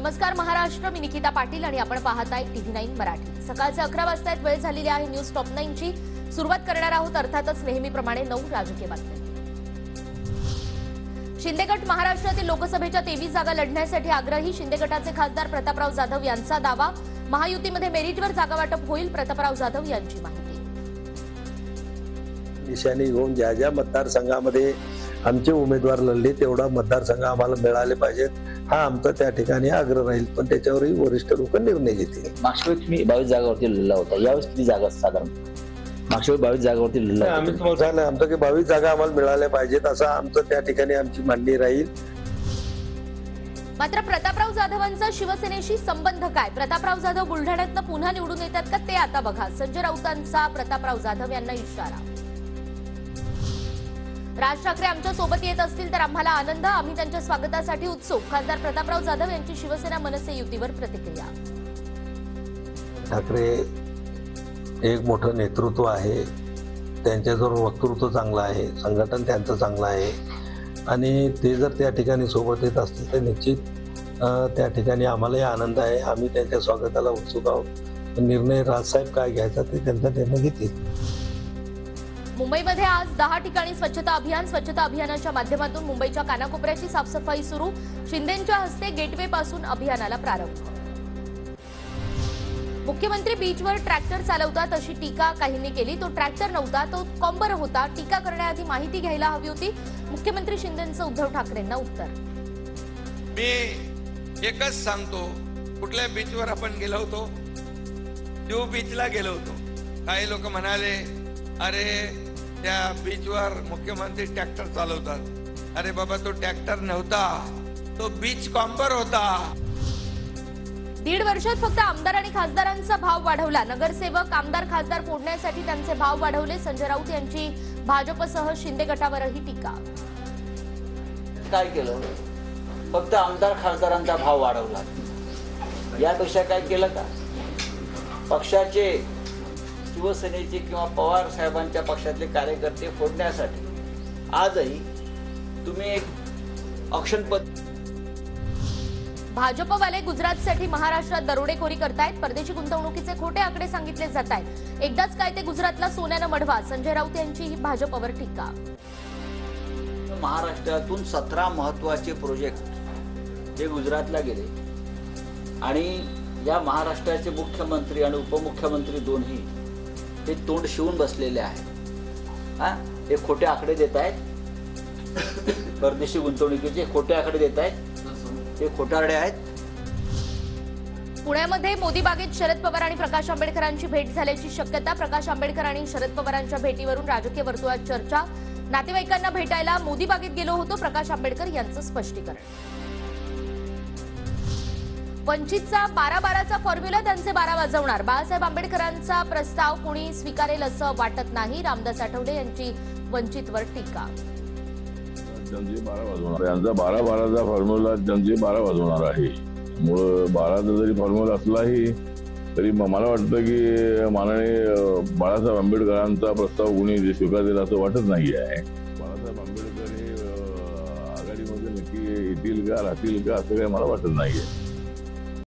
नमस्कार महाराष्ट्र, मी निकिता पाटील आणि आपण पाहताय TV9 मराठी। सकाळचे 11 वाजतायत, वेळ झालेली आहे न्यूज टॉप 9 ची। सुरुवात करणार आहोत अर्थातच नेहमीप्रमाणे 9 राजकीय बातम्या। शिंदे गट महाराष्ट्रातील लोकसभेच्या 23 जागा लढण्यासाठी आग्रही। शिंदे गटाचे खासदार प्रतापराव जाधव यांचा दावा। महायुतीमध्ये मेरिटवर जागा वाटप होईल, प्रतापराव जाधव यांची माहिती। निशाणी घेऊन ज्या ज्या मतदारसंघामध्ये आमचे उमेदवार लढले तेवढा मतदारसंघ आम्हाला मिळाले पाहिजेत, हा आमचा त्या ठिकाणी आग्रह राहील। पण त्याच्यावरही वरिष्ठ लोक निर्णय घेतील। मागच्या वेळी मी 22 जागावरती लढला होता, यावेळेस किती जागा साधारण? मागच्या वेळी 22 जागावरती लढला। आम्ही तुम्हाला सांगितलं आमचं की 22 जागा आम्हाला मिळाल्या पाहिजेत, असं आमचं त्या ठिकाणी आमची मांडणी राहील। मात्र प्रतापराव जाधवांचा शिवसेनेशी संबंध काय? प्रतापराव जाधव बुलढाण्यातनं पुन्हा निवडून येतात का ते आता बघा। संजय राऊतांचा प्रतापराव जाधव यांना इशारा। राज ठाकरे आमच्या सोबत येत असतील तर आम्हाला आनंद, आम्ही त्यांच्या स्वागतासाठी उत्सुक। खासदार प्रतापराव जाधव यांची शिवसेना मनसे युतीवर प्रतिक्रिया। ठाकरे एक मोठं नेतृत्व आहे, त्यांच्याजवळ वक्तृत्व चांगलं आहे, संघटन त्यांचं चांगलं आहे आणि ते जर त्या ठिकाणी सोबत येत असतील तर निश्चित त्या ठिकाणी आम्हालाही आनंद आहे। आम्ही त्यांच्या स्वागताला उत्सुक आहोत। निर्णय राजसाहेब काय घ्यायचा ते त्यांचा निर्णय घेतील। मुंबईमध्ये आज 10 ठिकाणी स्वच्छता अभियान। स्वच्छता अभियानाच्या माध्यमातून मुंबईच्या कानाकोपऱ्याची साफसफाई सुरू। शिंदेंच्या हस्ते गेटवे पासून अभियानाला प्रारंभ। मुख्यमंत्री बीचवर ट्रॅक्टर चालवतात अशी टीका काहींनी केली। तो ट्रॅक्टर नव्हता, तो कॉम्बर होता। टीका करण्याआधी माहिती घ्यायला हवी होती। मुख्यमंत्री शिंदेंचं उद्धव ठाकरेंना उत्तर। मी एकच सांगतो, कुठल्या बीचवर आपण गेलो होतो? न्यू बीचला गेलो होतो। काही लोक म्हणाले अरे त्या बीचवर मुख्यमंत्री ट्रॅक्टर चालवतात। अरे बाबा, तो ट्रॅक्टर नव्हता, तो बीच कॉम्बर होता। 1.5 वर्षात फक्त आमदार आणि खासदारांचा भाव वाढवला। नगरसेवक आमदार खासदार फोडण्यासाठी त्यांचे भाव वाढवले। संजय राऊत यांची भाजपसह शिंदे गटावरही टीका। काय केलं? फक्त आमदार खासदारांचा भाव वाढवला, यापेक्षा काय केलं का? पक्षाचे, शिवसेनेचे किंवा पवार साहेबांच्या पक्षातले कार्यकर्ते फोडण्यासाठी आजही तुम्ही एक ऑक्शन भाजपवाले गुजरातसाठी महाराष्ट्रात दरोडेखोरी करतायत। परदेशी गुंतवणुकीचे खोटे आकडे सांगितले जात आहेत। एकदाच काय ते गुजरातला सोन्यानं मढवा। संजय राऊत यांची ही भाजपवर टीका। महाराष्ट्रातून 17 महत्त्वाचे प्रोजेक्ट हे गुजरातला गेले आणि या महाराष्ट्राचे मुख्यमंत्री आणि उपमुख्यमंत्री दोन्ही ते तोंड शिवून बसलेले आहेत। हे खोटे आकडे देत आहेत, परदेशी गुंतवणुकीचे खोटे आकडे देत आहेत, ते खोटारडे आहेत। पुण्यामध्ये मोदी बागेत शरद पवार आणि प्रकाश आंबेडकरांची भेट झाल्याची शक्यता। प्रकाश आंबेडकर आणि शरद पवारांच्या भेटीवरून राजकीय वर्तुळात चर्चा। नातेवाईकांना भेटायला मोदी बागेत गेलो होतो, प्रकाश आंबेडकर यांचं स्पष्टीकरण। वंचितचा 12-12चा फॉर्म्युला त्यांचे 12 वाजवणार। बाळासाहेब आंबेडकरांचा प्रस्ताव कोणी स्वीकारेल असं वाटत नाही। रामदास आठवले यांची वंचितवर टीका। जनजी 12 वाजवणार, यांचा 12-12चा फॉर्म्युला जनजी 12 वाजवणार आहे। त्यामुळे 12चा जरी फॉर्म्युला असलाही तरी मला वाटतं की माननीय बाळासाहेब आंबेडकरांचा प्रस्ताव कोणी स्वीकारेल असं वाटत नाही आहे। बाळासाहेब आंबेडकर हे आघाडीमध्ये नक्की येतील का राहतील का असं काही मला वाटत नाहीये।